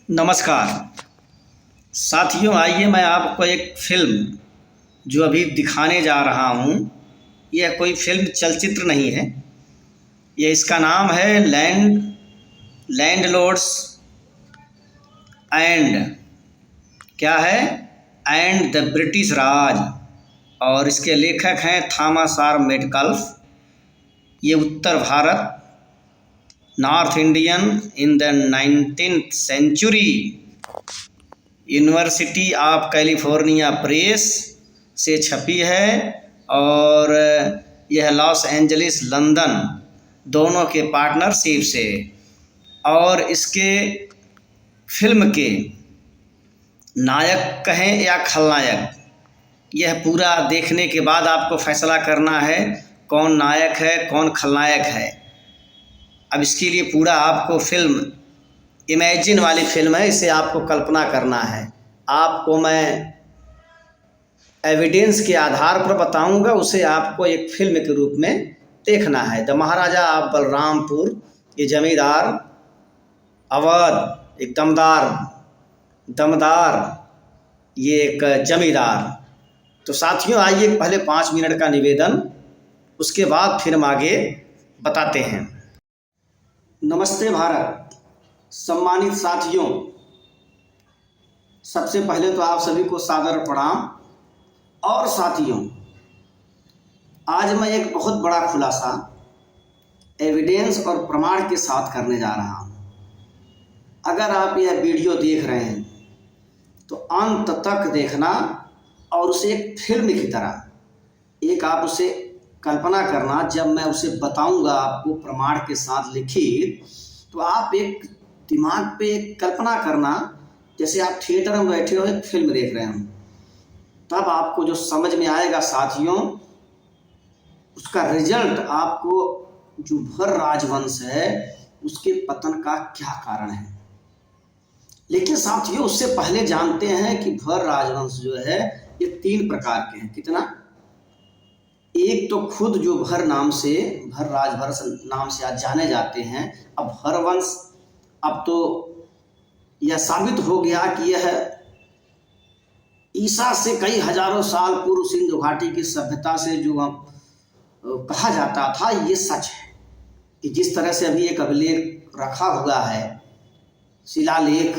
नमस्कार साथियों, आइए मैं आपको एक फ़िल्म जो अभी दिखाने जा रहा हूँ। यह कोई फ़िल्म चलचित्र नहीं है। यह इसका नाम है लैंडलॉर्ड्स एंड क्या है एंड द ब्रिटिश राज, और इसके लेखक हैं थॉमस आर मेटकल्फ। ये उत्तर Bharat, north Indian in the 19th century, university of California press से छपी है और यह लॉस एंजलिस लंदन दोनों के पार्टनरशिप से। और इसके फिल्म के नायक कहें या खलनायक, यह पूरा देखने के बाद आपको फैसला करना है कौन नायक है कौन खलनायक है। अब इसके लिए पूरा आपको फिल्म इमेजिन वाली फिल्म है, इसे आपको कल्पना करना है। आपको मैं एविडेंस के आधार पर बताऊंगा, उसे आपको एक फिल्म के रूप में देखना है। द महाराजा ऑफ बलरामपुर, ये जमींदार अवध, एक दमदार ये एक जमींदार। तो साथियों आइए, पहले 5 मिनट का निवेदन, उसके बाद फिल्म आगे बताते हैं। नमस्ते भारत। सम्मानित साथियों, सबसे पहले तो आप सभी को सादर प्रणाम। और साथियों, आज मैं एक बहुत बड़ा खुलासा एविडेंस और प्रमाण के साथ करने जा रहा हूं। अगर आप यह वीडियो देख रहे हैं तो अंत तक देखना और उसे एक फिल्म की तरह एक आप उसे कल्पना करना। जब मैं उसे बताऊंगा आपको प्रमाण के साथ लिखित, तो आप एक दिमाग पे एक कल्पना करना जैसे आप थिएटर में बैठे हो एक फिल्म देख रहे हो। तब आपको जो समझ में आएगा साथियों, उसका रिजल्ट आपको, जो भर राजवंश है उसके पतन का क्या कारण है। लेकिन साथियों उससे पहले जानते हैं कि भर राजवंश जो है ये 3 प्रकार के हैं। कितना? एक तो खुद जो भर राजवंश नाम से आज जाने जाते हैं। अब भर वंश, अब तो यह साबित हो गया कि यह ईसा से कई हजारों साल पूर्व सिंधु घाटी की सभ्यता से जो कहा जाता था, ये सच है कि जिस तरह से अभी एक अभिलेख रखा हुआ है, शिलालेख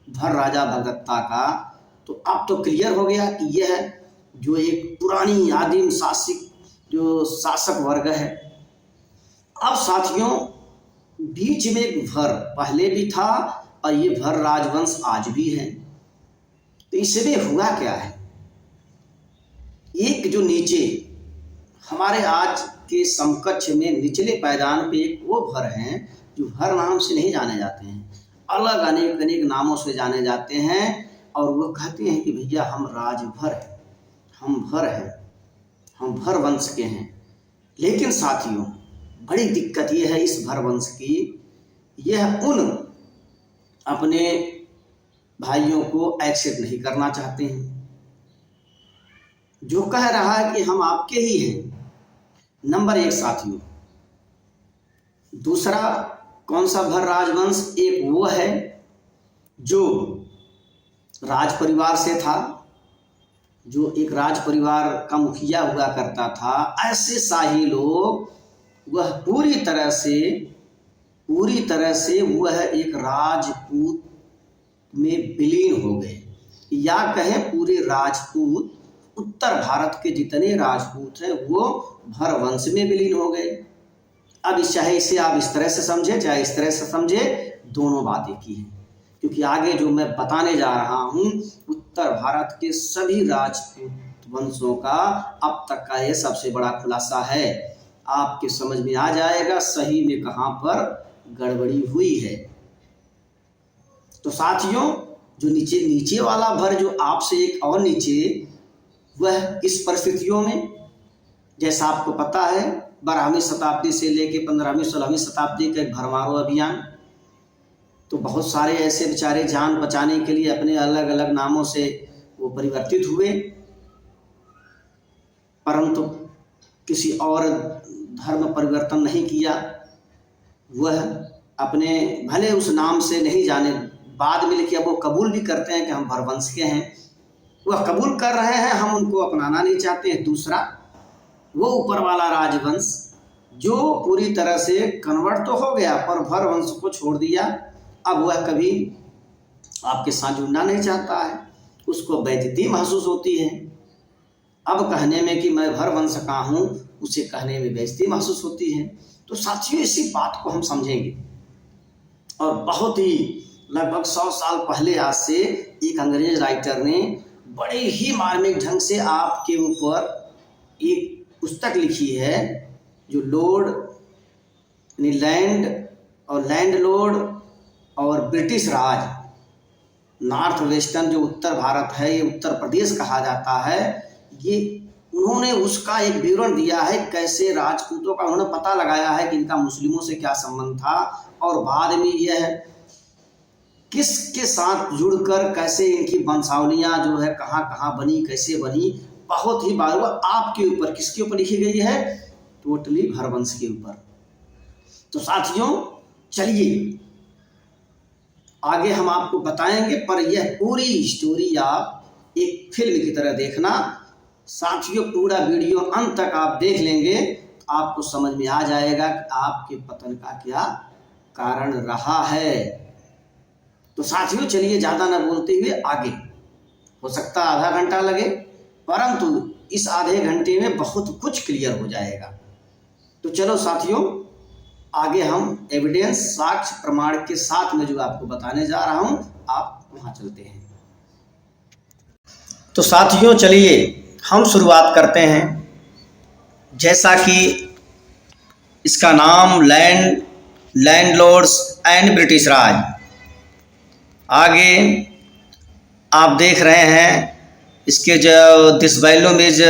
भर राजा भगदत्ता का, तो अब तो क्लियर हो गया कि यह जो एक पुरानी आदिम शासक वर्ग है। अब साथियों बीच में एक भर पहले भी था और ये भर राजवंश आज भी है। तो इसमें हुआ क्या है, एक जो नीचे हमारे आज के समकक्ष में निचले पायदान पे एक वो भर हैं जो भर नाम से नहीं जाने जाते हैं, अलग अनेक नामों से जाने जाते हैं। और वो कहते हैं कि भैया हम राजभर हैं, हम भर हैं, हम भर वंश के हैं। लेकिन साथियों बड़ी दिक्कत ये है इस भर वंश की, यह उन अपने भाइयों को एक्सेप्ट नहीं करना चाहते हैं जो कह रहा है कि हम आपके ही हैं। नंबर 1 साथियों। दूसरा कौन सा भर राजवंश? एक वो है जो राज परिवार से था, जो एक राज परिवार का मुखिया हुआ करता था। ऐसे शाही लोग वह पूरी तरह से वह एक राजपूत में विलीन हो गए, या कहें पूरे राजपूत, उत्तर भारत के जितने राजपूत हैं वो भर वंश में विलीन हो गए। अब चाहे इसे आप इस तरह से समझे चाहे इस तरह से समझे, दोनों बात एक ही है। क्योंकि आगे जो मैं बताने जा रहा हूँ उत्तर भारत के सभी राजपूत वंशों का अब तक का ये सबसे बड़ा खुलासा है। आपके समझ में आ जाएगा सही में कहाँ पर गड़बड़ी हुई है। तो साथियों जो नीचे वाला भर जो आपसे एक और नीचे, वह इस परिस्थितियों में, जैसा आपको पता है 12वीं शताब्दी से लेके 15वीं 16वीं शताब्दी का एक भरमारो अभियान, तो बहुत सारे ऐसे बेचारे जान बचाने के लिए अपने अलग अलग नामों से वो परिवर्तित हुए, परंतु किसी और धर्म परिवर्तन नहीं किया। वह अपने भले उस नाम से नहीं बाद में लिखिए वो कबूल भी करते हैं कि हम भरवंश के हैं, वह कबूल कर रहे हैं, हम उनको अपनाना नहीं चाहते हैं। दूसरा, वो ऊपर वाला राजवंश जो पूरी तरह से कन्वर्ट तो हो गया पर भरवंश को छोड़ दिया, अब वह कभी आपके साथ जुड़ना नहीं चाहता है, उसको बेइज्जती महसूस होती है। अब कहने में कि मैं भरवंश का हूँ, उसे कहने में बेइज्जती महसूस होती है। तो साथियों, इसी बात को हम समझेंगे। और बहुत ही लगभग 100 साल पहले आज से एक अंग्रेज राइटर ने बड़े ही मार्मिक ढंग से आपके ऊपर एक पुस्तक लिखी है, जो लॉर्ड लैंड और लैंडलॉर्ड और ब्रिटिश राज, नॉर्थ वेस्टर्न जो उत्तर भारत है, ये उत्तर प्रदेश कहा जाता है, ये उन्होंने उसका एक विवरण दिया है, कैसे राजपूतों का उन्होंने पता लगाया है कि इनका मुस्लिमों से क्या संबंध था, और बाद में यह किसके साथ जुड़कर कैसे इनकी वंशावलियाँ जो है कहाँ कहाँ बनी, कैसे बनी, बहुत ही बार वो आपके ऊपर, किसके ऊपर लिखी गई है, टोटली भरवंश के ऊपर। तो साथियों, चलिए आगे हम आपको बताएंगे, पर यह पूरी स्टोरी आप एक फिल्म की तरह देखना। साथियों, पूरा वीडियो अंत तक आप देख लेंगे, आपको समझ में आ जाएगा कि आपके पतन का क्या कारण रहा है। तो साथियों, चलिए ज़्यादा न बोलते हुए आगे, हो सकता है आधा घंटा लगे, परंतु इस आधे घंटे में बहुत कुछ क्लियर हो जाएगा। तो चलो साथियों, आगे हम एविडेंस, साक्ष्य, प्रमाण के साथ में जो आपको बताने जा रहा हूं, आप वहां चलते हैं। तो साथियों, चलिए हम शुरुआत करते हैं। जैसा कि इसका नाम लैंडलॉर्ड्स एंड ब्रिटिश राज, आगे आप देख रहे हैं इसके जो this volume is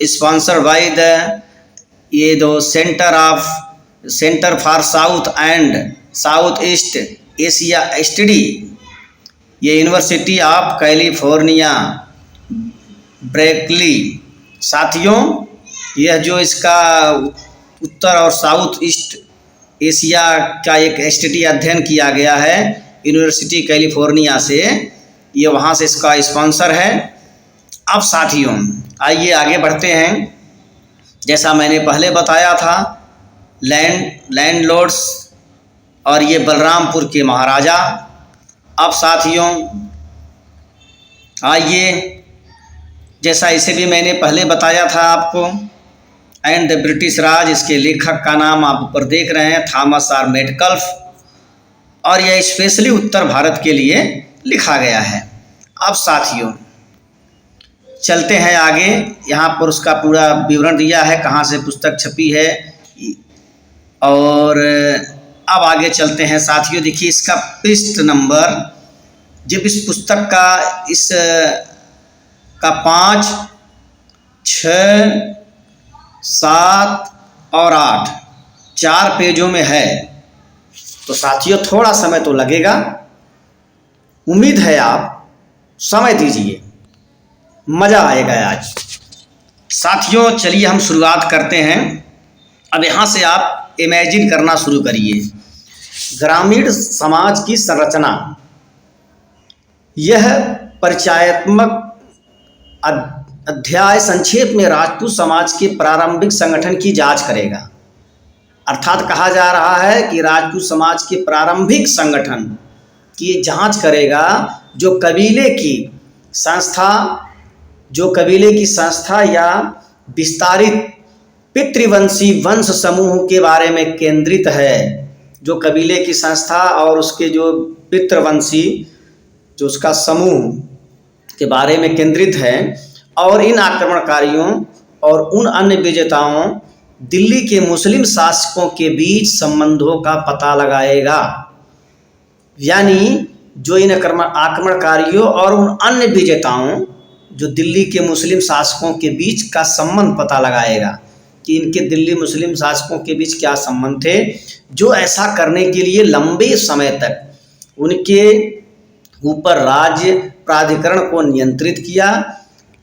sponsored by the ये दो centre for south and south east Asia study, ये यूनिवर्सिटी ऑफ कैलिफोर्निया ब्रेकली। साथियों, यह जो इसका उत्तर और साउथ ईस्ट एशिया का एक स्टडी अध्ययन किया गया है यूनिवर्सिटी कैलिफोर्निया से, ये वहाँ से इसका स्पॉन्सर है। अब साथियों, आइए आगे बढ़ते हैं। जैसा मैंने पहले बताया था, लैंडलॉर्ड्स और ये बलरामपुर के महाराजा। अब साथियों आइए, जैसा इसे भी मैंने पहले बताया था आपको, एंड द ब्रिटिश राज, इसके लेखक का नाम आप ऊपर देख रहे हैं, थॉमस आर मेटकल्फ, और यह स्पेशली उत्तर भारत के लिए लिखा गया है। अब साथियों चलते हैं आगे, यहाँ पर उसका पूरा विवरण दिया है, कहाँ से पुस्तक छपी है, और अब आगे चलते हैं साथियों। देखिए इसका पृष्ठ नंबर, जब इस पुस्तक का 5, 6, 7 और 8 4 पेजों में है। तो साथियों थोड़ा समय तो लगेगा, उम्मीद है आप समय दीजिए, मज़ा आएगा आज। साथियों चलिए हम शुरुआत करते हैं। अब यहाँ से आप इमेजिन करना शुरू करिए, ग्रामीण समाज की संरचना। यह परिचयात्मक अध्याय संक्षेप में राजपूत समाज के प्रारंभिक संगठन की जांच करेगा। अर्थात कहा जा रहा है कि राजपूत समाज के प्रारंभिक संगठन की जांच करेगा, जो कबीले की संस्था या विस्तारित पितृवंशी वंश समूह के बारे में केंद्रित है। जो कबीले की संस्था और उसके जो पितृवंशी जो उसका समूह के बारे में केंद्रित है, और इन आक्रमणकारियों और उन अन्य विजेताओं दिल्ली के मुस्लिम शासकों के बीच संबंधों का पता लगाएगा। यानी जो इन आक्रमणकारियों और उन अन्य विजेताओं जो दिल्ली के मुस्लिम शासकों के बीच का संबंध पता लगाएगा कि इनके दिल्ली मुस्लिम शासकों के बीच क्या संबंध थे, जो ऐसा करने के लिए लंबे समय तक उनके ऊपर राज्य प्राधिकरण को नियंत्रित किया।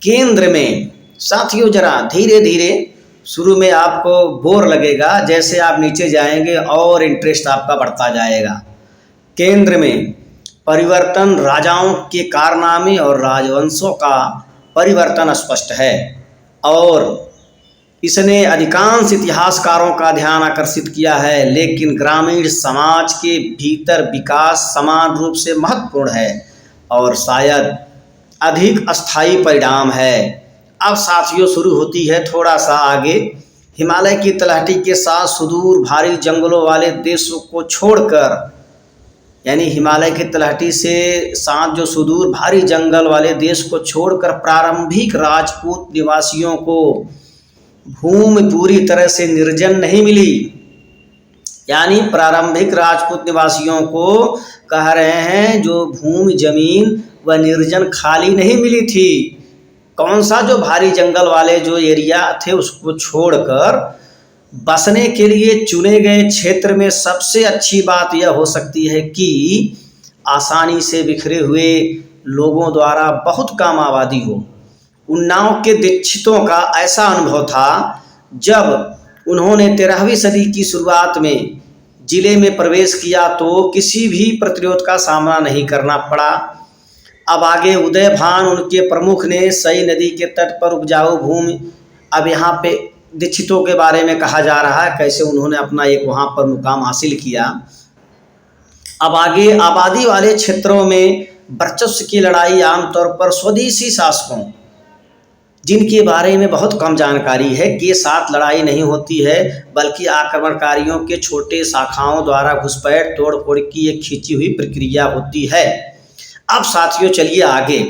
केंद्र में साथियों जरा धीरे धीरे, शुरू में आपको बोर लगेगा, जैसे आप नीचे जाएंगे और इंटरेस्ट आपका बढ़ता जाएगा। केंद्र में परिवर्तन राजाओं के कारनामे और राजवंशों का परिवर्तन स्पष्ट है और इसने अधिकांश इतिहासकारों का ध्यान आकर्षित किया है। लेकिन ग्रामीण समाज के भीतर विकास समान रूप से महत्वपूर्ण है और शायद अधिक अस्थायी परिणाम है। अब साथियों शुरू होती है थोड़ा सा आगे। हिमालय की तलहटी के साथ सुदूर भारी जंगलों वाले देशों को छोड़कर, यानी हिमालय की तलहटी से साथ जो सुदूर भारी जंगल वाले देश को छोड़कर प्रारंभिक राजपूत निवासियों को भूमि पूरी तरह से निर्जन नहीं मिली। यानी प्रारंभिक राजपूत निवासियों को कह रहे हैं जो भूमि जमीन व निर्जन खाली नहीं मिली थी। कौन सा? जो भारी जंगल वाले जो एरिया थे उसको छोड़कर बसने के लिए चुने गए क्षेत्र में सबसे अच्छी बात यह हो सकती है कि आसानी से बिखरे हुए लोगों द्वारा बहुत कम आबादी हो। उन्नाव के दीक्षितों का ऐसा अनुभव था जब उन्होंने 13वीं सदी की शुरुआत में जिले में प्रवेश किया तो किसी भी प्रतिरोध का सामना नहीं करना पड़ा। अब आगे उदयभान उनके प्रमुख ने सई नदी के तट पर उपजाऊ भूमि, अब यहाँ पे दीक्षितों के बारे में कहा जा रहा है कैसे उन्होंने अपना एक वहाँ पर मुकाम हासिल किया। अब आगे आबादी वाले क्षेत्रों में वर्चस्व की लड़ाई आमतौर पर स्वदेशी शासकों, जिनके बारे में बहुत कम जानकारी है, के साथ लड़ाई नहीं होती है बल्कि आक्रमणकारियों के छोटे शाखाओं द्वारा घुसपैठ तोड़फोड़ की एक खींची हुई प्रक्रिया होती है। अब साथियों चलिए आगे,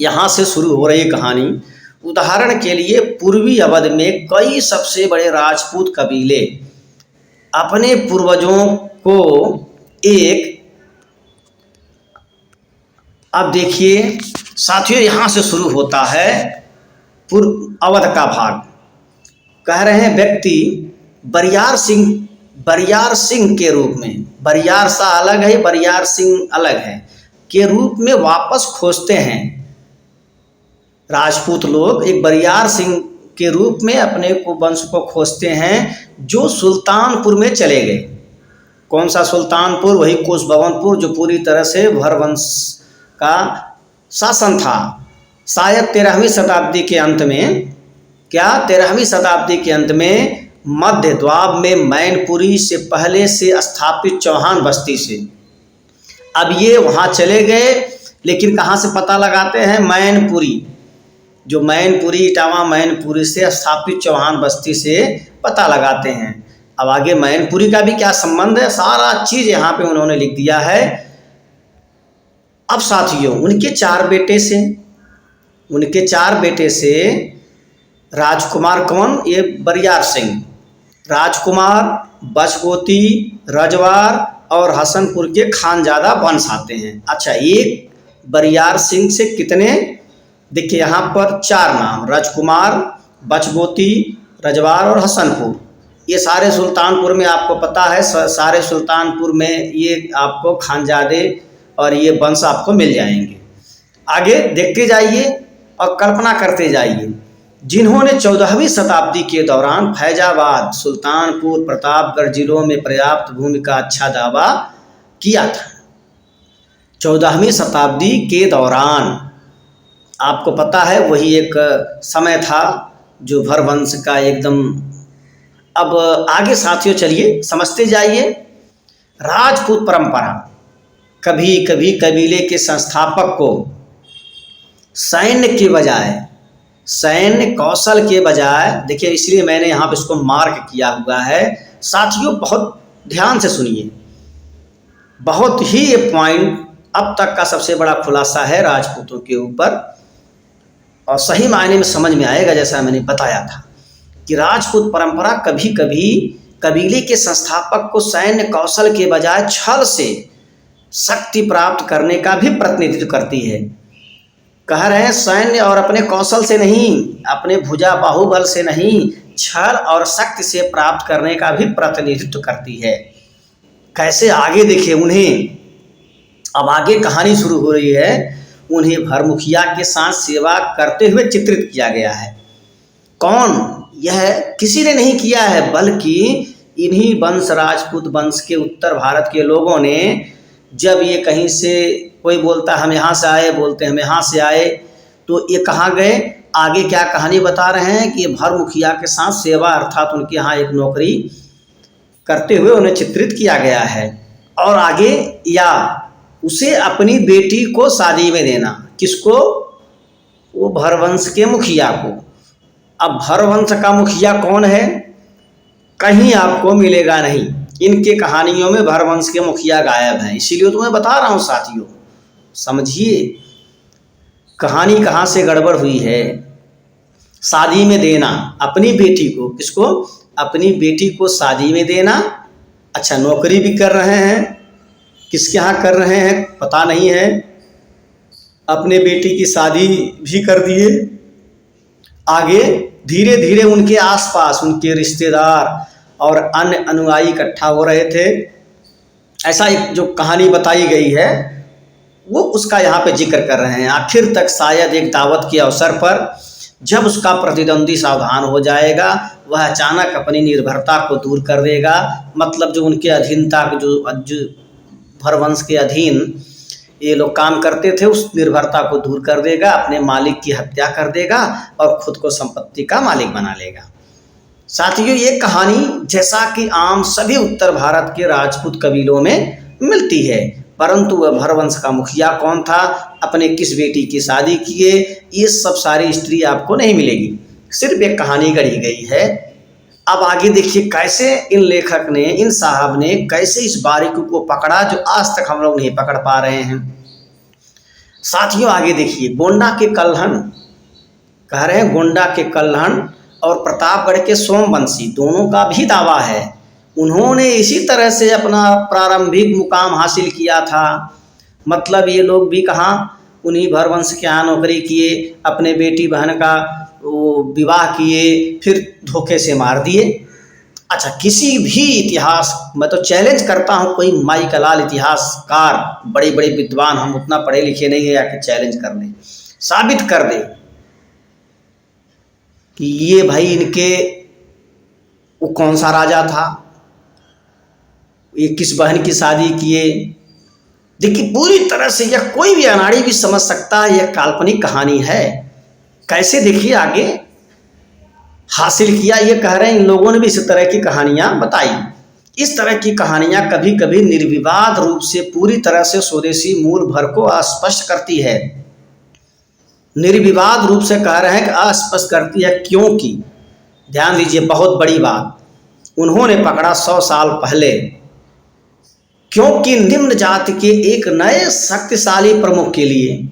यहाँ से शुरू हो रही कहानी। उदाहरण के लिए पूर्वी अवध में कई सबसे बड़े राजपूत कबीले अपने पूर्वजों को अब देखिए साथियों यहाँ से शुरू होता है पूर्व अवध का भाग। कह रहे हैं व्यक्ति बरियार सिंह के रूप में, बरियार सा अलग है, बरियार सिंह अलग है, के रूप में वापस खोजते हैं। राजपूत लोग एक बरियार सिंह के रूप में अपने को वंश को खोजते हैं जो सुल्तानपुर में चले गए। कौन सा सुल्तानपुर? वही कुशभवनपुर जो पूरी तरह से भरवंश का शासन था। शायद 13वीं शताब्दी के अंत में, 13वीं शताब्दी के अंत में मध्य द्वाब में मैनपुरी से पहले से स्थापित चौहान बस्ती से अब ये वहाँ चले गए। लेकिन कहाँ से पता लगाते हैं? मैनपुरी, जो मैनपुरी इटावा मैनपुरी से स्थापित चौहान बस्ती से पता लगाते हैं। अब आगे मैनपुरी का भी क्या संबंध है, सारा चीज़ यहाँ पे उन्होंने लिख दिया है। अब साथियों उनके चार बेटे से राजकुमार कौन? ये बरियार सिंह, राजकुमार, बचगोती, रजवार और हसनपुर के खानजादा वंश आते हैं। अच्छा, एक बरियार सिंह से कितने? देखिए यहाँ पर 4 नाम, राजकुमार, बचगोती, रजवार और हसनपुर। ये सारे सुल्तानपुर में आपको पता है, सारे सुल्तानपुर में ये आपको खानजादे और ये वंश आपको मिल जाएंगे। आगे देखते जाइए और कल्पना करते जाइए जिन्होंने 14वीं शताब्दी के दौरान फैजाबाद, सुल्तानपुर, प्रतापगढ़ जिलों में पर्याप्त भूमि का अच्छा दावा किया था। 14वीं शताब्दी के दौरान आपको पता है वही एक समय था जो भरवंश का एकदम। अब आगे साथियों चलिए समझते जाइए। राजपूत परंपरा कभी कभी कबीले के संस्थापक को सैन्य कौशल के बजाय, देखिए इसलिए मैंने यहाँ पे इसको मार्क किया हुआ है। साथियों बहुत ध्यान से सुनिए, बहुत ही ये पॉइंट अब तक का सबसे बड़ा खुलासा है राजपूतों के ऊपर, और सही मायने में समझ में आएगा जैसा मैंने बताया था कि राजपूत परंपरा कभी कभी कबीले के संस्थापक को सैन्य कौशल के बजाय छल से शक्ति प्राप्त करने का भी प्रतिनिधित्व करती है। कह रहे हैं सैन्य और अपने कौशल से नहीं, अपने भुजा बाहुबल से नहीं, छल और शक्ति से प्राप्त करने का भी प्रतिनिधित्व करती है। कैसे? आगे देखिए उन्हें, अब आगे कहानी शुरू हो रही है। उन्हें भरमुखिया के साथ सेवा करते हुए चित्रित किया गया है। कौन? यह किसी ने नहीं किया है बल्कि इन्हीं वंश, राजपूत वंश के उत्तर भारत के लोगों ने जब ये कहीं से कोई बोलता हम यहाँ से आए, बोलते हम यहाँ से आए, तो ये कहाँ गए, आगे क्या कहानी बता रहे हैं कि भर मुखिया के साथ सेवा अर्थात उनके यहाँ एक नौकरी करते हुए उन्हें चित्रित किया गया है। और आगे या उसे अपनी बेटी को शादी में देना, किसको, वो भरवंश के मुखिया को। अब भरवंश का मुखिया कौन है, कहीं आपको मिलेगा नहीं, इनके कहानियों में भरवंश के मुखिया गायब हैं। इसीलिए तो मैं बता रहा हूँ साथियों, समझिए कहानी कहाँ से गड़बड़ हुई है। शादी में देना अपनी बेटी को, किसको, अपनी बेटी को शादी में देना। अच्छा, नौकरी भी कर रहे हैं, किसके यहाँ कर रहे हैं पता नहीं है, अपने बेटी की शादी भी कर दिए। आगे धीरे धीरे उनके आसपास उनके रिश्तेदार और अन्य अनुयायी इकट्ठा हो रहे थे। ऐसा एक जो कहानी बताई गई है वो उसका यहाँ पे जिक्र कर रहे हैं। आखिर तक शायद एक दावत के अवसर पर जब उसका प्रतिद्वंदी सावधान हो जाएगा, वह अचानक अपनी निर्भरता को दूर कर देगा। मतलब जो उनके अधीनता, जो भरवंश के अधीन ये लोग काम करते थे, उस निर्भरता को दूर कर देगा, अपने मालिक की हत्या कर देगा और खुद को संपत्ति का मालिक बना लेगा। साथियों, ये कहानी जैसा कि आम सभी उत्तर भारत के राजपूत कबीलों में मिलती है, परंतु वह भरवंश का मुखिया कौन था, अपने किस बेटी की शादी किए, ये सब सारी हिस्ट्री आपको नहीं मिलेगी, सिर्फ एक कहानी गढ़ी गई है। अब आगे देखिए कैसे इन लेखक ने, इन साहब ने कैसे इस बारीकी को पकड़ा जो आज तक हम लोग नहीं पकड़ पा रहे हैं। साथियों आगे देखिए, गोंडा के कल्हण, कह रहे हैं गोंडा के कल्हण और प्रतापगढ़ के सोमवंशी, दोनों का भी दावा है उन्होंने इसी तरह से अपना प्रारंभिक मुकाम हासिल किया था। मतलब ये लोग भी कहाँ, उन्हीं भरवंश के यहाँ नौकरी किए, अपने बेटी बहन का वो विवाह किए, फिर धोखे से मार दिए। अच्छा, किसी भी इतिहास, मैं तो चैलेंज करता हूँ, कोई माई का लाल इतिहासकार, बड़े बड़े विद्वान, हम उतना पढ़े लिखे नहीं है, आके चैलेंज कर दे, साबित कर दे कि ये भाई इनके वो कौन सा राजा था, ये किस बहन की शादी किए। देखिए पूरी तरह से यह कोई भी अनाड़ी भी समझ सकता है, यह काल्पनिक कहानी है। कैसे देखिए आगे हासिल किया, ये कह रहे हैं इन लोगों ने भी इस तरह की कहानियां बताई। इस तरह की कहानियां कभी कभी निर्विवाद रूप से पूरी तरह से स्वदेशी मूल भर को अस्पष्ट करती है। निर्विवाद रूप से कह रहे हैं कि अस्पष्ट करती है, क्योंकि ध्यान दीजिए बहुत बड़ी बात, उन्होंने पकड़ा 100 साल पहले, क्योंकि निम्न जाति के एक नए शक्तिशाली प्रमुख के लिए,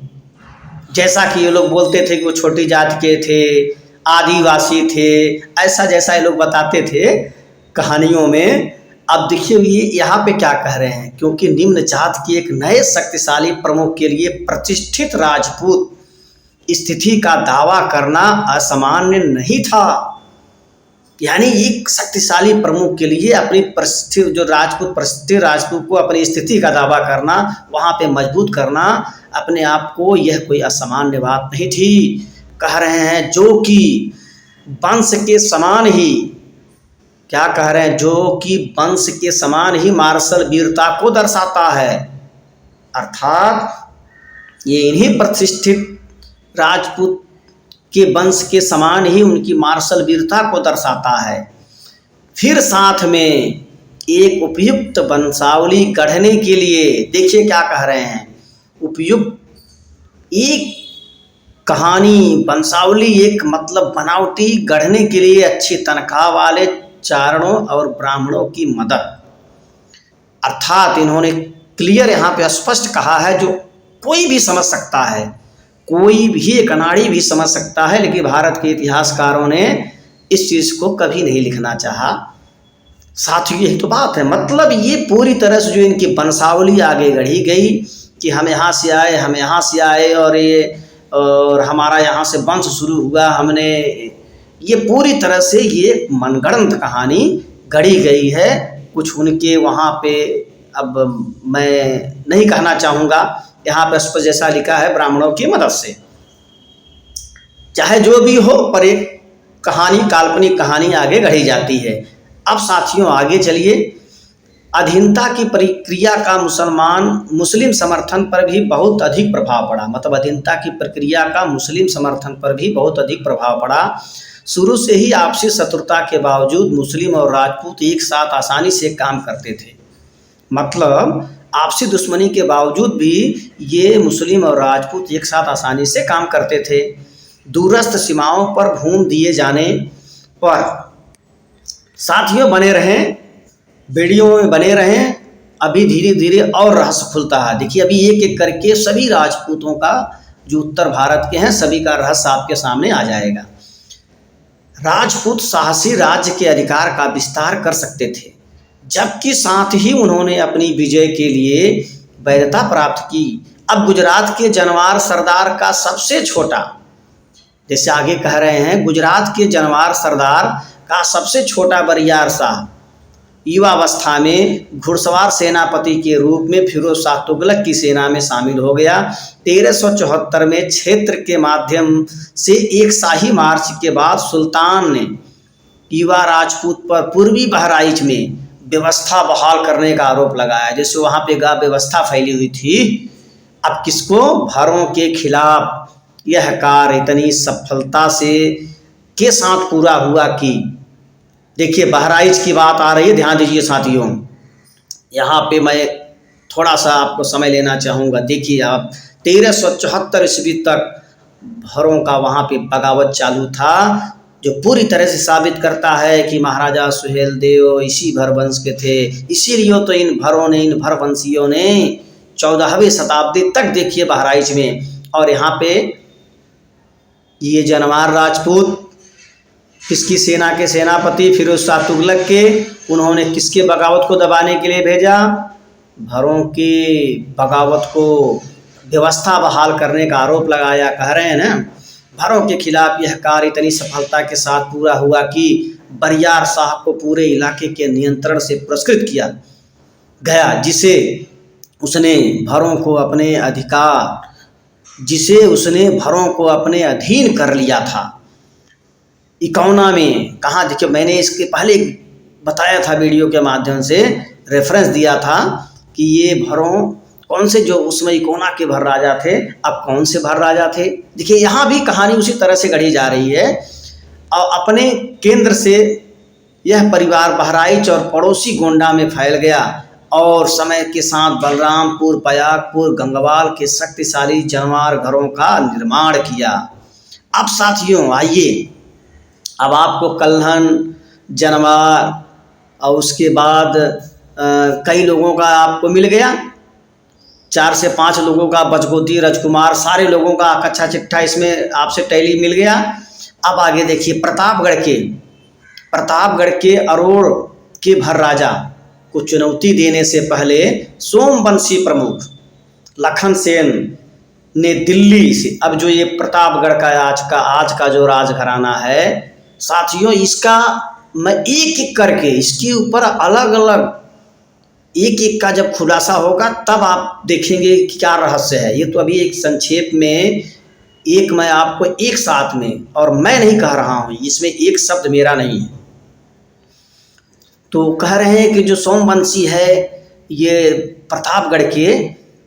जैसा कि ये लोग बोलते थे कि वो छोटी जाति के थे, आदिवासी थे, ऐसा जैसा ये लोग बताते थे कहानियों में। अब देखिए ये यहाँ पे क्या कह रहे हैं, क्योंकि निम्न जाति के एक नए शक्तिशाली प्रमुख के लिए प्रतिष्ठित राजपूत स्थिति का दावा करना असामान्य नहीं था। यानी एक शक्तिशाली प्रमुख के लिए अपनी परिस्थिति, जो राजपूत परिस्थिति, राजपूत को अपनी स्थिति का दावा करना, वहाँ पे मजबूत करना अपने आप को, यह कोई असामान्य बात नहीं थी। कह रहे हैं जो कि वंश के समान ही, क्या कह रहे हैं, जो कि वंश के समान ही मार्शल वीरता को दर्शाता है, अर्थात ये इन्हीं प्रतिष्ठित राजपूत के वंश के समान ही उनकी मार्शल वीरता को दर्शाता है। फिर साथ में एक उपयुक्त वंशावली गढ़ने के लिए, देखिए क्या कह रहे हैं, उपयुक्त एक कहानी वंशावली, एक मतलब बनावटी गढ़ने के लिए अच्छी तनख्वाह वाले चारणों और ब्राह्मणों की मदद। अर्थात इन्होंने क्लियर यहाँ पे स्पष्ट कहा है, जो कोई भी समझ सकता है, कोई भी एक अनाड़ी भी समझ सकता है, लेकिन भारत के इतिहासकारों ने इस चीज़ को कभी नहीं लिखना चाहा। साथियों यही तो बात है, मतलब ये पूरी तरह से जो इनकी वंशावली आगे गढ़ी गई कि हम यहाँ से आए, हम यहाँ से आए और हमारा यहाँ से वंश शुरू हुआ, हमने, ये पूरी तरह से ये मनगढ़ंत कहानी गढ़ी गई है। कुछ उनके वहाँ पे, अब मैं नहीं कहना चाहूँगा, यहाँ पर स्पष्ट जैसा लिखा है, ब्राह्मणों की मदद से। चाहे जो भी हो, पर एक कहानी, काल्पनिक कहानी आगे गढ़ी जाती है। अब साथियों आगे चलिए, अधीनता की प्रक्रिया का मुस्लिम समर्थन पर भी बहुत अधिक प्रभाव पड़ा। मतलब अधीनता की प्रक्रिया का मुस्लिम समर्थन पर भी बहुत अधिक प्रभाव पड़ा। शुरू से ही आपसी शत्रुता के बावजूद मुस्लिम और राजपूत एक साथ आसानी से काम करते थे। मतलब आपसी दुश्मनी के बावजूद भी ये मुस्लिम और राजपूत एक साथ आसानी से काम करते थे। दूरस्थ सीमाओं पर भूमि दिए जाने पर साथियों बने रहें, वीडियो में बने रहें। अभी धीरे धीरे और रहस्य खुलता है। देखिए अभी एक एक करके सभी राजपूतों का जो उत्तर भारत के हैं सभी का रहस्य आपके सामने आ जाएगा। राजपूत साहसी राज्य के अधिकार का विस्तार कर सकते थे, जबकि साथ ही उन्होंने अपनी विजय के लिए वैधता प्राप्त की। अब गुजरात के जनवार सरदार का सबसे छोटा, जैसे आगे कह रहे हैं, गुजरात के जनवार सरदार का सबसे छोटा बरियार शाह युवावस्था में घुड़सवार सेनापति के रूप में फिरोज शाह तुगलक की सेना में शामिल हो गया। 1374 में क्षेत्र के माध्यम से एक शाही मार्च के बाद सुल्तान ने युवा राजपूत पर पूर्वी बहराइच में व्यवस्था बहाल करने का आरोप लगाया। जैसे वहाँ पे व्यवस्था फैली हुई थी, अब किसको? भरों के खिलाफ यह कार्य इतनी सफलता से के साथ पूरा हुआ कि देखिए बहराइच की बात आ रही है, ध्यान दीजिए साथियों। यहाँ पे मैं थोड़ा सा आपको समय लेना चाहूँगा। देखिए आप 1374 ईस्वी तक भरों का वहाँ पे बगावत चालू था, जो पूरी तरह से साबित करता है कि महाराजा सुहेलदेव इसी भर वंश के थे। इसीलिए तो इन भरों ने, इन भरवंशियों ने 14वीं शताब्दी तक देखिए बहराइच में, और यहाँ पे ये जनवार राजपूत किसकी सेना के सेनापति फिरोज शाह तुगलक के, उन्होंने किसके बगावत को दबाने के लिए भेजा? भरों की बगावत को व्यवस्था बहाल करने का आरोप लगाया। कह रहे हैं ना, भरों के खिलाफ यह कार्य इतनी सफलता के साथ पूरा हुआ कि बरियार शाह को पूरे इलाके के नियंत्रण से पुरस्कृत किया गया, जिसे उसने भरों को अपने अधीन कर लिया था। 51 में कहाँ, देखिए मैंने इसके पहले बताया था वीडियो के माध्यम से, रेफरेंस दिया था कि ये भरों कौन से, जो उसमें 51 के भर राजा थे, अब कौन से भर राजा थे। देखिए यहाँ भी कहानी उसी तरह से गढ़ी जा रही है। और अपने केंद्र से यह परिवार बहराइच और पड़ोसी गोंडा में फैल गया और समय के साथ बलरामपुर, पयागपुर, गंगवाल के शक्तिशाली जनवार घरों का निर्माण किया। अब साथियों आइए, अब आपको कल्हन, जनवार और उसके बाद कई लोगों का आपको मिल गया, 4 से 5 लोगों का, बचगोती, राजकुमार, सारे लोगों का कच्चा चिट्ठा इसमें आपसे टैली मिल गया। अब आगे देखिए, प्रतापगढ़ के अरोड़ के भर राजा को चुनौती देने से पहले सोमवंशी प्रमुख लखन सेन ने दिल्ली से, अब जो ये प्रतापगढ़ का आज का जो राजघराना है साथियों, इसका मैं एक एक करके इसके ऊपर अलग अलग एक एक का जब खुलासा होगा तब आप देखेंगे कि क्या रहस्य है। ये तो अभी एक संक्षेप में एक मैं आपको एक साथ में, और मैं नहीं कह रहा हूँ, इसमें एक शब्द मेरा नहीं है। तो कह रहे हैं कि जो सोमवंशी है ये प्रतापगढ़ के,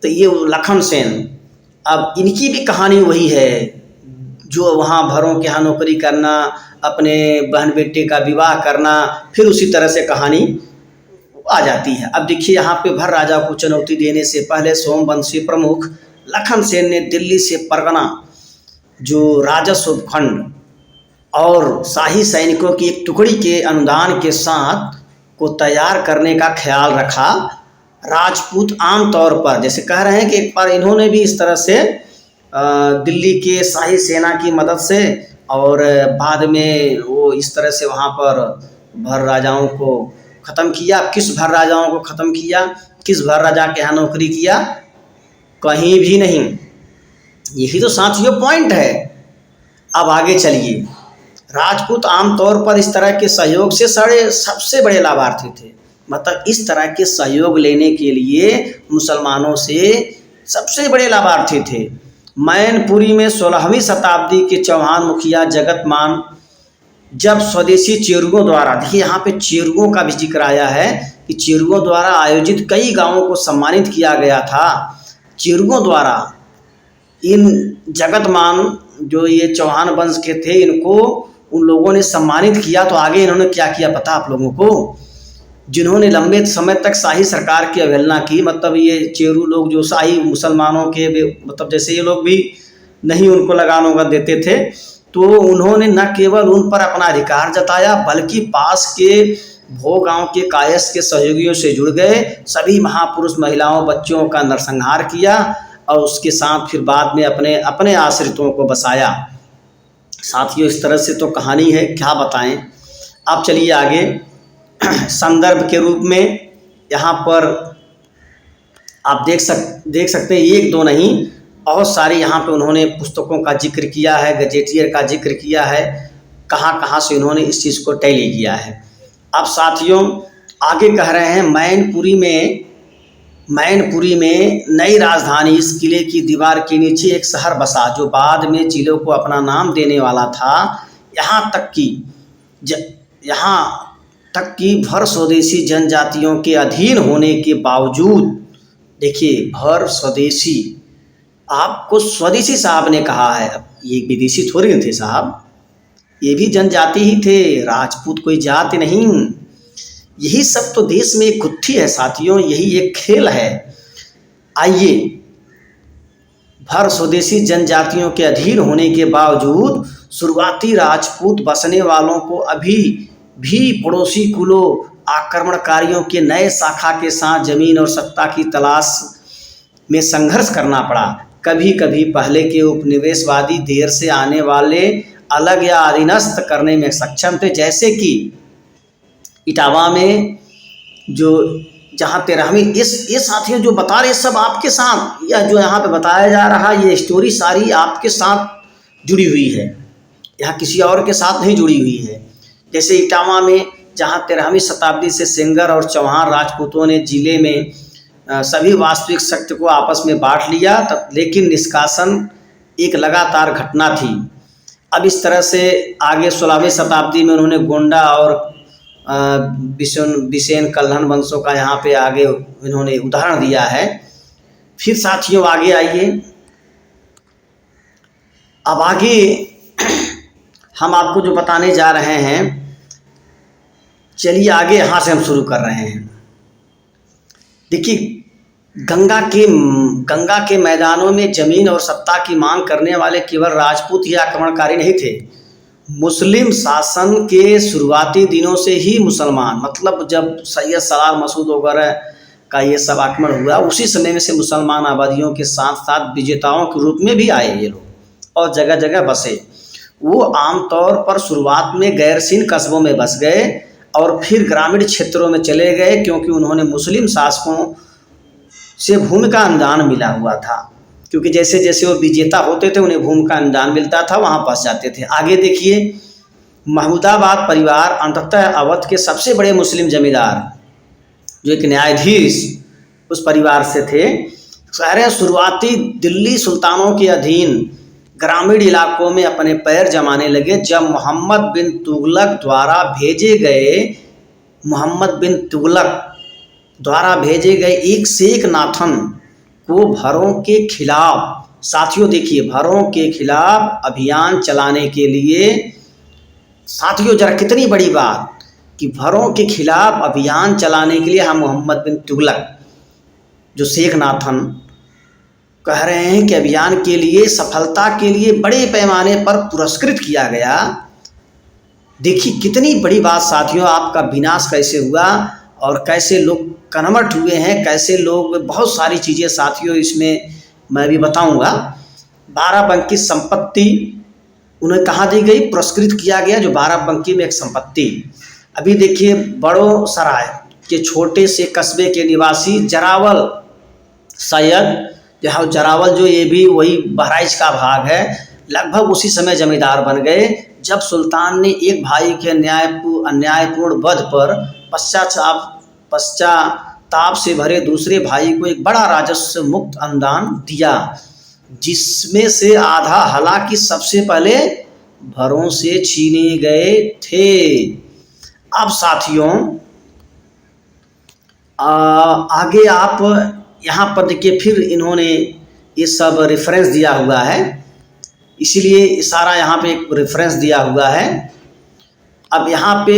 तो ये लखन सेन, अब इनकी भी कहानी वही है, जो वहाँ भरों के यहाँ नौकरी करना, अपने बहन बेटे का विवाह करना, फिर उसी तरह से कहानी आ जाती है। अब देखिए यहाँ पे भर राजा को चुनौती देने से पहले सोमवंशी प्रमुख लखन सेन ने दिल्ली से परगना, जो राजस्व खंड और शाही सैनिकों की एक टुकड़ी के अनुदान के साथ को तैयार करने का ख्याल रखा। राजपूत आमतौर पर, जैसे कह रहे हैं कि एक बार इन्होंने भी इस तरह से दिल्ली के शाही सेना की मदद से, और बाद में वो इस तरह से वहाँ पर भर राजाओं को ख़त्म किया। किस भर राजाओं को ख़त्म किया? किस भर राजा के यहाँ नौकरी किया? कहीं भी नहीं। यही तो साथियों पॉइंट है। अब आगे चलिए, राजपूत आमतौर पर इस तरह के सहयोग से सबसे बड़े लाभार्थी थे। मतलब इस तरह के सहयोग लेने के लिए मुसलमानों से सबसे बड़े लाभार्थी थे। मैनपुरी में 16वीं शताब्दी के चौहान मुखिया जगतमान जब स्वदेशी चेरुओं द्वारा, देखिए यहाँ पे चेरुओं का भी जिक्र आया है कि चेरुओं द्वारा आयोजित कई गांवों को सम्मानित किया गया था। चेरुओं द्वारा इन जगतमान जो ये चौहान वंश के थे, इनको उन लोगों ने सम्मानित किया। तो आगे इन्होंने क्या किया पता आप लोगों को? जिन्होंने लंबे समय तक शाही सरकार की अवहेलना की, मतलब ये चेरू लोग जो शाही मुसलमानों के, मतलब जैसे ये लोग भी नहीं उनको लगान वगैरह देते थे, तो उन्होंने न केवल उन पर अपना अधिकार जताया बल्कि पास के भो गांव के कायस्थ के सहयोगियों से जुड़ गए, सभी महापुरुष महिलाओं बच्चों का नरसंहार किया और उसके साथ फिर बाद में अपने अपने आश्रितों को बसाया। साथियों इस तरह से तो कहानी है, क्या बताएं। अब चलिए आगे संदर्भ के रूप में यहाँ पर आप देख सकते हैं, एक दो नहीं बहुत सारी यहाँ पे उन्होंने पुस्तकों का जिक्र किया है, गजेटियर का जिक्र किया है, कहाँ कहाँ से उन्होंने इस चीज़ को टैली किया है। अब साथियों आगे कह रहे हैं मैनपुरी में नई राजधानी, इस किले की दीवार के नीचे एक शहर बसा जो बाद में जिले को अपना नाम देने वाला था। यहाँ तक कि भर स्वदेशी जनजातियों के अधीन होने के बावजूद, देखिए भर स्वदेशी, आपको स्वदेशी साहब ने कहा है, ये विदेशी थोड़ी थे साहब, ये भी जनजाति ही थे, राजपूत कोई जाति नहीं। यही सब तो देश में एक गुत्थी है साथियों, यही एक खेल है। आइए, भर स्वदेशी जनजातियों के अधीन होने के बावजूद शुरुआती राजपूत बसने वालों को अभी भी पड़ोसी कुलों आक्रमणकारियों के नए शाखा के साथ जमीन और सत्ता की तलाश में संघर्ष करना पड़ा। कभी कभी पहले के उपनिवेशवादी देर से आने वाले अलग या अधीनस्थ करने में सक्षम थे, जैसे कि इटावा में जो जहाँ 13वीं, ये साथियों जो बता रहे सब आपके साथ, यह जो यहाँ पे बताया जा रहा ये स्टोरी सारी आपके साथ जुड़ी हुई है, यहाँ किसी और के साथ नहीं जुड़ी हुई है। जैसे इटावा में जहाँ 13वीं शताब्दी से सेंगर और चौहान राजपूतों ने जिले में सभी वास्तविक शक्ति को आपस में बांट लिया, लेकिन निष्कासन एक लगातार घटना थी। अब इस तरह से आगे 16वीं शताब्दी में उन्होंने गोंडा और बिसेन कल्हण वंशों का यहाँ पे आगे इन्होंने उदाहरण दिया है। फिर साथियों आगे आइए, अब आगे हम आपको जो बताने जा रहे हैं, चलिए आगे यहाँ से हम शुरू कर रहे हैं। देखिए गंगा के मैदानों में जमीन और सत्ता की मांग करने वाले केवल राजपूत ही आक्रमणकारी नहीं थे। मुस्लिम शासन के शुरुआती दिनों से ही मुसलमान, मतलब जब सैयद सलार मसूद वगैरह का ये सब आक्रमण हुआ, उसी समय में से मुसलमान आबादियों के साथ साथ विजेताओं के रूप में भी आए ये लोग और जगह जगह बसे। वो आमतौर पर शुरुआत में गैरसीन कस्बों में बस गए और फिर ग्रामीण क्षेत्रों में चले गए, क्योंकि उन्होंने मुस्लिम शासकों से भूमि का अनुदान मिला हुआ था, क्योंकि जैसे जैसे वो विजेता होते थे उन्हें भूमि का अनुदान मिलता था, वहाँ बस जाते थे। आगे देखिए, महमूदाबाद परिवार अंततः अवध के सबसे बड़े मुस्लिम जमींदार जो एक न्यायाधीश उस परिवार से थे, सारे शुरुआती दिल्ली सुल्तानों के अधीन ग्रामीण इलाकों में अपने पैर जमाने लगे। जब मोहम्मद बिन तुगलक द्वारा भेजे गए एक शेख नाथन को भरों के खिलाफ, साथियों देखिए भरों के खिलाफ अभियान चलाने के लिए, साथियों जरा कितनी बड़ी बात कि भरों के खिलाफ अभियान चलाने के लिए हम मोहम्मद बिन तुगलक जो शेख नाथन कह रहे हैं कि अभियान के लिए सफलता के लिए बड़े पैमाने पर पुरस्कृत किया गया। देखिए कितनी बड़ी बात साथियों, आपका विनाश कैसे हुआ और कैसे लोग कन्वर्ट हुए हैं, कैसे लोग, बहुत सारी चीज़ें साथियों इसमें मैं भी बताऊंगा। 12 बंकी संपत्ति उन्हें कहाँ दी गई, पुरस्कृत किया गया, जो 12 बंकी में एक संपत्ति। अभी देखिए बड़ो सराय के छोटे से कस्बे के निवासी जरावल सैयद, जहाँ जरावल जो ये भी वही बहराइच का भाग है, लगभग उसी समय जमींदार बन गए जब सुल्तान ने एक भाई के अन्यायपूर्ण वध पर पश्चाताप से भरे दूसरे भाई को एक बड़ा राजस्व मुक्त अनुदान दिया, जिसमें से आधा हालांकि सबसे पहले भरों से छीने गए थे। अब साथियों आगे आप यहाँ पर देखिए, फिर इन्होंने ये सब रेफरेंस दिया हुआ है, इसीलिए सारा यहाँ पे एक रेफरेंस दिया हुआ है। अब यहाँ पे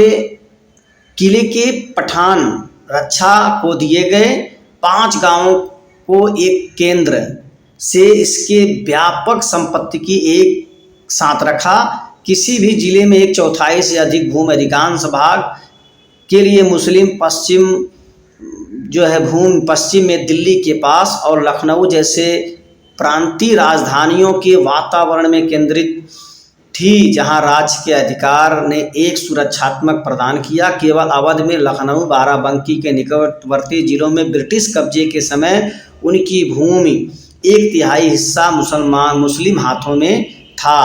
किले के पठान रक्षा को दिए गए 5 गांवों को एक केंद्र से इसके व्यापक संपत्ति की एक साथ रखा। किसी भी जिले में 1/4 से अधिक भूमि अधिकांश भाग के लिए मुस्लिम पश्चिम जो है भूमि पश्चिम में दिल्ली के पास और लखनऊ जैसे प्रांतीय राजधानियों के वातावरण में केंद्रित थी, जहां राज्य के अधिकार ने एक सुरक्षात्मक प्रदान किया। केवल अवध में लखनऊ बाराबंकी के निकटवर्ती जिलों में ब्रिटिश कब्जे के समय उनकी भूमि 1/3 हिस्सा मुस्लिम हाथों में था।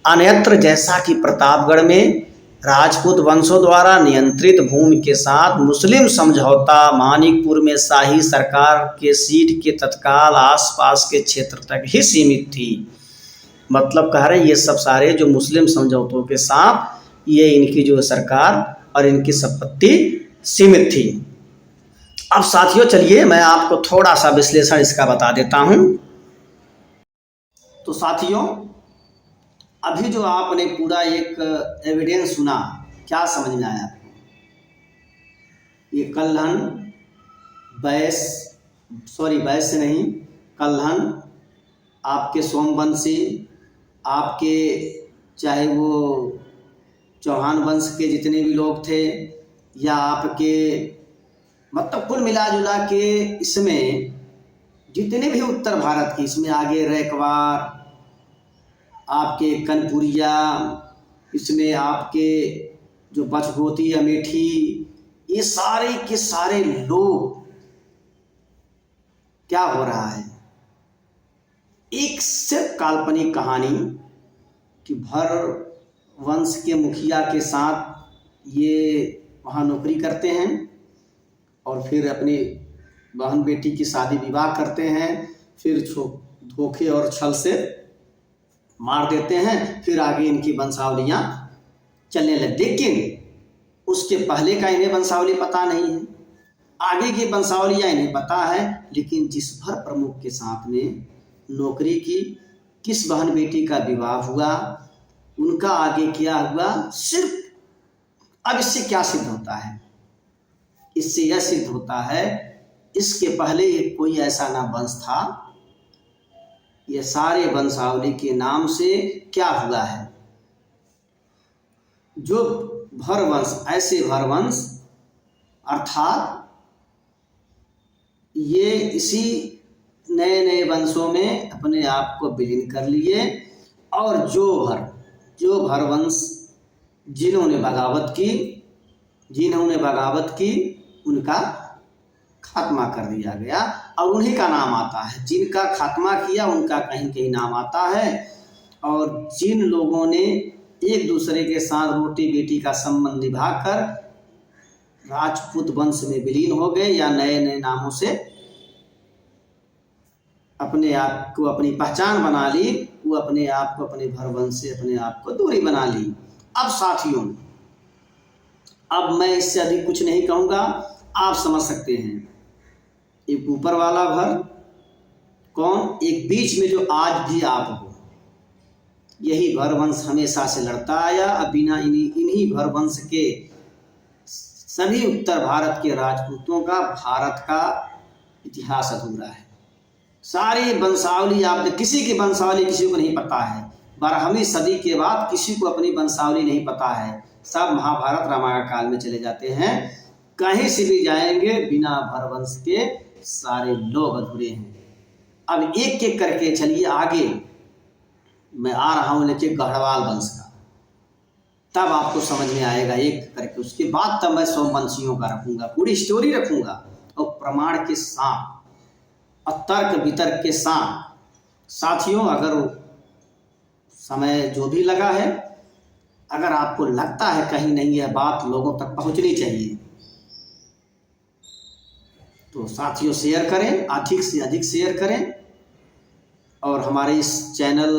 अन्यत्र जैसा कि प्रतापगढ़ में राजपूत वंशों द्वारा नियंत्रित भूमि के साथ मुस्लिम समझौता मानिकपुर में शाही सरकार के सीट के तत्काल आसपास के क्षेत्र तक ही सीमित थी। मतलब कह रहे हैं ये सब सारे जो मुस्लिम समझौतों के साथ ये इनकी जो सरकार और इनकी संपत्ति सीमित थी। अब साथियों चलिए मैं आपको थोड़ा सा विश्लेषण इसका बता देता हूं। तो साथियों अभी जो आपने पूरा एक एविडेंस सुना, क्या समझ में आया आपको? ये कल्हन वैश्य नहीं, कल्हन आपके सोमवंशी, आपके चाहे वो चौहान वंश के जितने भी लोग थे, या आपके मतलब कुल मिला जुला के इसमें जितने भी उत्तर भारत की, इसमें आगे रैकवार, आपके कनपुरिया, इसमें आपके जो बचगोती अमेठी, ये सारे के सारे लोग क्या हो रहा है, एक सिर्फ काल्पनिक कहानी कि भर वंश के मुखिया के साथ ये वहाँ नौकरी करते हैं और फिर अपनी बहन बेटी की शादी विवाह करते हैं, फिर धोखे और छल से मार देते हैं, फिर आगे इनकी वंशावलियाँ चलने लग। लेकिन उसके पहले का इन्हें वंशावली पता नहीं है, आगे की वंशावलियाँ इन्हें पता है, लेकिन जिस भर प्रमुख के साथ में नौकरी की, किस बहन बेटी का विवाह हुआ, उनका आगे क्या हुआ, सिर्फ अब इससे क्या सिद्ध होता है? इससे यह सिद्ध होता है इसके पहले कोई ऐसा ना वंश था, ये सारे वंशावली के नाम से क्या हुआ है, जो भरवंश, ऐसे भरवंश अर्थात ये इसी नए नए वंशों में अपने आप को विलीन कर लिए, और जो भरवंश जिन्होंने बगावत की उनका खात्मा कर दिया गया, और उन्हीं का नाम आता है। जिनका खात्मा किया उनका कहीं कहीं नाम आता है, और जिन लोगों ने एक दूसरे के साथ रोटी बेटी का संबंध निभाकर राजपूत वंश में विलीन हो गए या नए नए नामों से अपने आप को अपनी पहचान बना ली, वो अपने आप को अपने भरवंश से अपने आप को दूरी बना ली। अब साथियों अब मैं इससे अधिक कुछ नहीं कहूँगा, आप समझ सकते हैं। एक ऊपर वाला भर कौन, एक बीच में जो आज भी आप हो, यही भरवंश हमेशा से लड़ता आया। अब बिना इन्हीं भरवंश के सभी उत्तर भारत के राजपूतों का भारत का इतिहास अधूरा है। सारी वंशावली आपने, किसी की वंशावली किसी को नहीं पता है, 12वीं सदी के बाद किसी को अपनी वंशावली नहीं पता है, सब महाभारत रामायण काल में चले जाते हैं। कहीं से भी जाएंगे बिना भरवंश के सारे लोग अधूरे हैं। अब एक एक करके चलिए आगे, मैं आ रहा हूँ लेके गढ़वाल वंश का, तब आपको समझ में आएगा एक करके। उसके बाद तब मैं सोमवंशियों का रखूंगा, पूरी स्टोरी रखूंगा, और प्रमाण के साथ और तर्क वितर्क के साथ। साथियों अगर समय जो भी लगा है, अगर आपको लगता है कहीं नहीं यह बात लोगों तक पहुंचनी चाहिए, तो साथियों शेयर करें, अधिक से अधिक शेयर करें, और हमारे इस चैनल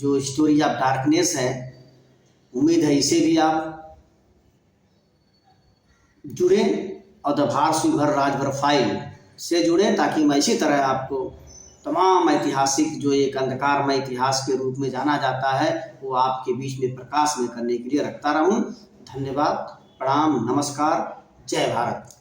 जो स्टोरी ऑफ डार्कनेस है उम्मीद है इसे भी आप जुड़ें और द भारतभर राजभर फाइल से जुड़ें, ताकि मैं इसी तरह आपको तमाम ऐतिहासिक जो एक अंधकारमय इतिहास के रूप में जाना जाता है वो आपके बीच में प्रकाश में करने के लिए रखता रहूं। धन्यवाद, प्रणाम, नमस्कार, जय भारत।